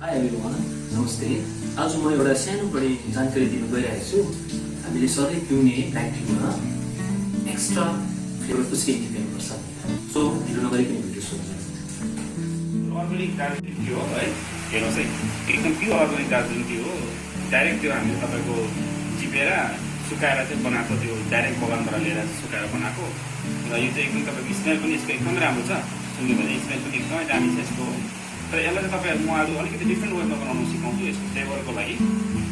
High everyone, नमस्ते। आज म एउटा सानो बढी जानकारी दिन गइरहेको छु। हामीले सधैँ पिउने ब्ल्याक टीमा एक्स्ट्रा फ्लेभर कसरी इन्क्लुड गर्नुपर्छ। सो ढिलो नगरिकन भिडियो सुरु गरौँ। अर्ग्यानिक दार्जिलिङ टी हो है, हेर्नुहोस् है, एकदम प्योर अर्ग्यानिक दार्जिलिङ टी हो। डाइरेक्ट त्यो हामीले तपाईँको टिपेर सुकाएर चाहिँ बनाएको, त्यो डाइरेक्ट बगानबाट लिएर सुकाएर बनाएको। र यो चाहिँ एकदम तपाईँको स्मेल पनि यसको एकदमै राम्रो छ। सुन्यो भने स्मेल पनि एकदमै दामी छ यसको। तर यसलाई चाहिँ तपाईँहरू म आज अलिकति डिफ्रेन्ट वेमा बनाउनु सिकाउँछु। यसको फ्लेभरको लागि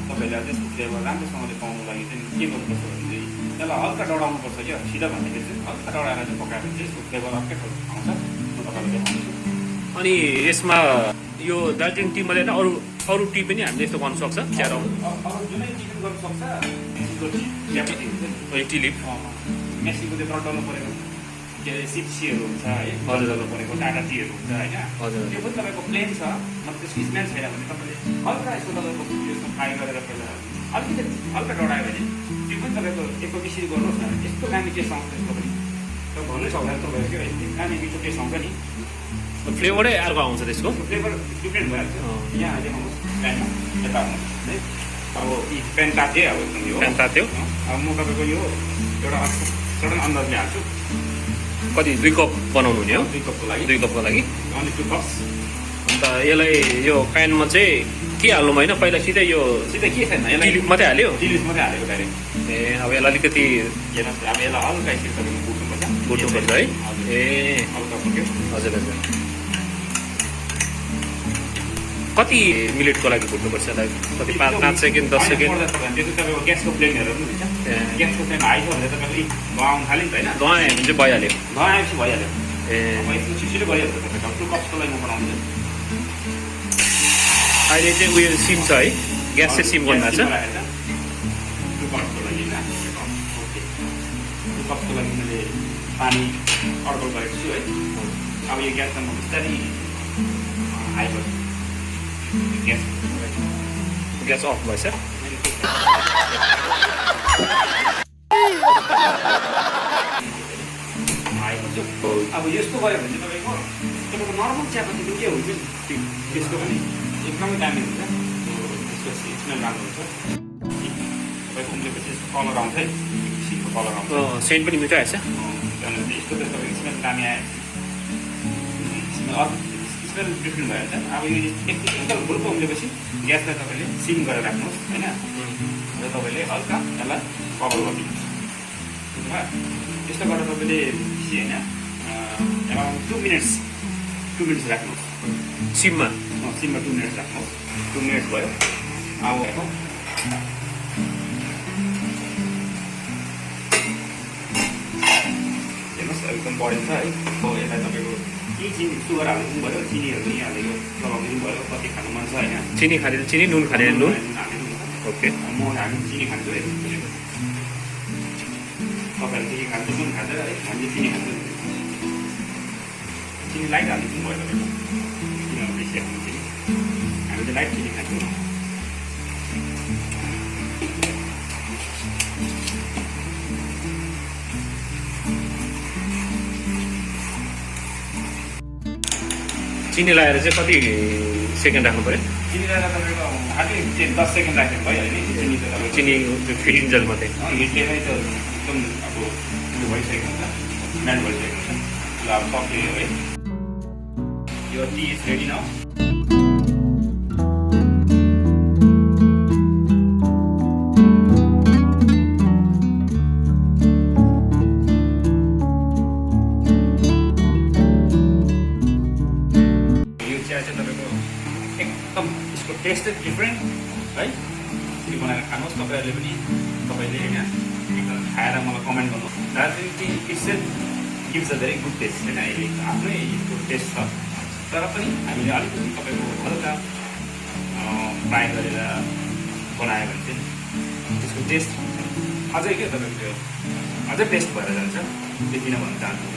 तपाईँहरूले त्यसको फ्लेभर राम्रोसँगले पाउनु लागि चाहिँ के गर्नुपर्छ भने चाहिँ यसलाई हल्का डढाउनुपर्छ क्या। सिधा भन्दाखेरि चाहिँ हल्का डढाएर चाहिँ पकाएर चाहिँ यसको फ्लेभर अर्कै खालको आउँछ। म तपाईँलाई देखाउँछु। अनि यसमा यो दार्जिलिङ टी मात्रै होइन, अरू टी पनि हामीले यस्तो गर्नु सक्छ। चिया अरू जुनै टी पनि गर्नु सक्छ। चियापत्ती हुन्छ नि, टी लिफ मेक्सिको त्यो डल्लो परेको के अरे सिप्सीहरू हुन्छ है, डल्लो परेको टाटा टीहरू हुन्छ होइन। हजुर, त्यो पनि तपाईँको प्लेन छ, मतलब त्यसको स्मेल छैन भने तपाईँले हल्का यसो तपाईँको यसमा फ्राई गरेर पहिला अलिकति हल्का डढायो भने त्यो पनि तपाईँको एकको बिस्री गर्नुहोस् न, यस्तो दामी टेस्ट आउँछ त्यसको पनि। तर भन्नै सक्दैन तपाईँको क्या, दामी मिठो टेस्ट आउँछ नि। फ्लेभरै अर्को आउँछ त्यसको, फ्लेभर डिफ्रेन्ट भइहाल्छ। यहाँ देखाउनुहोस् प्यानमा, यता आउनुहोस् है। अब यी प्यान तात्यो, अब एकदम यो प्यान तात्यो। अब म तपाईँको यो एउटा सडन अन्दाजले हाल्छु। कति 2 कप बनाउनु हुने हो? 2 कपको लागि 2 कपको लागि अनि 2 कप्स। अन्त यसलाई यो प्यानमा चाहिँ के हाल्नु होइन, पहिला सिधै यो सिधै के छैन, टी लिफ मात्रै हाल्यो। टी लिफ मात्रै हालेको डाइरेक्ट। ए अब यसलाई अलिकति हेर्नुहोस्, अब यसलाई हल्का यसरी तपाईँको भुट्नुपर्छ है। ए हल्का फुट्यो। हजुर हजुर। कति मिनटको लागि भुट्नुपर्छ यसलाई? कति 5 सेकेन्ड 10 सेकेन्ड? त्यो चाहिँ तपाईँको ग्यासको फ्लेम हेरेर पनि हुन्छ। ग्यासको फ्लेम हाई छ भने तपाईँले धुवा आउनु थाल्यो नि त होइन, धुवा आयो भने चाहिँ भइहाल्यो। धुवा आएपछि भइहाल्यो। ए अब यस्तो छिटो भइहाल्छ तपाईँको। 2 कप्सको लागि म बनाउँछु। अहिले चाहिँ उयो सिम छ है, ग्यास चाहिँ सिम गर्नु भएको छ। 2 कप्सको लागि होइन, ओके। 2 कप्सको लागि मैले पानी अड्कल गरेको छु है। अब यो ग्यासमा म बिस्तारै हाई गर्छु। ग्यास अफ भएछ। अब यस्तो गऱ्यो भने चाहिँ तपाईँको नर्मल चियापत्तीको के हुन्छ त्यसको पनि एकदमै दामी हुन्छ। त्यसको स्मेल राम्रो हुन्छ। तपाईँको उम्लेपछि कलर आउँछ है, सिमको कलर आउँछ। सेन्ट पनि मिठो आएछ। त्यहाँदेखि यस्तो चाहिँ तपाईँको स्मेल दामी आयो। स्मेल डिफ्रेन्ट भइहाल्छ। अब यो एकदम भुल्को उम्लेपछि ग्यासलाई तपाईँले सिम गरेर राख्नुहोस् होइन। र तपाईँले हल्का यसलाई कभर गरिदिनुहोस्। बुझ्नुभयो? यस्तो गरेर तपाईँले बेसी होइन, अराउन्ड 2 मिनट्स राख्नुहोस् सिममा। सिममा 2 मिनट्स राख्नुहोस्। 2 मिनट्स भयो। अब हेर्नुहोस् एकदम बढिन्छ है। अब यसलाई तपाईँको केही चिनी सुगर हाल्नु पनि भयो, चिनीहरू यही हालेको लगाउनु पनि भयो। कति खानु मन छ होइन, चिनी खाने चिनी, नुन खाने नुन। ओके, म हामी चिनी खान्छु है। तपाईँहरू के खान्छ, नुन खान्छ है, हामीले चिनी खान्छौँ। चिनी लाइट हाल्नु पनि भयो तपाईँको, किनभने बेसी हाल्नु चिनी, हामी चाहिँ लाइट चिनी खान्छौँ। चिनी लगाएर चाहिँ कति सेकेन्ड राख्नु पऱ्यो? चिनी लगाएर तपाईँको हार्डली 10 सेकेन्ड राख्नु भयो होइन। चिनी त तपाईँको चिनी फिटिन्जल मात्रै। हिटले नै त एकदम अब उयो भइसकेको हुन्छ, मेल्ट भइसकेको हुन्छ। ल अब सक्यो है, यो टी इज रेडी नाउ। एकदम यसको टेस्ट डिफ्रेन्ट है। यसरी बनाएर खानुहोस् तपाईँहरूले पनि। तपाईँले होइन एकदम खाएर मलाई कमेन्ट गर्नुहोस्। Darjeeling tea itself gives a very good taste होइन। आफ्नै यसको टेस्ट छ, तर पनि हामीले अलिकति तपाईँको हल्का फ्राई गरेर बनायो भने चाहिँ त्यसको टेस्ट अझै के तपाईँको अझै टेस्ट भएर जान्छ। त्यति नै भन्न चाहन्छु।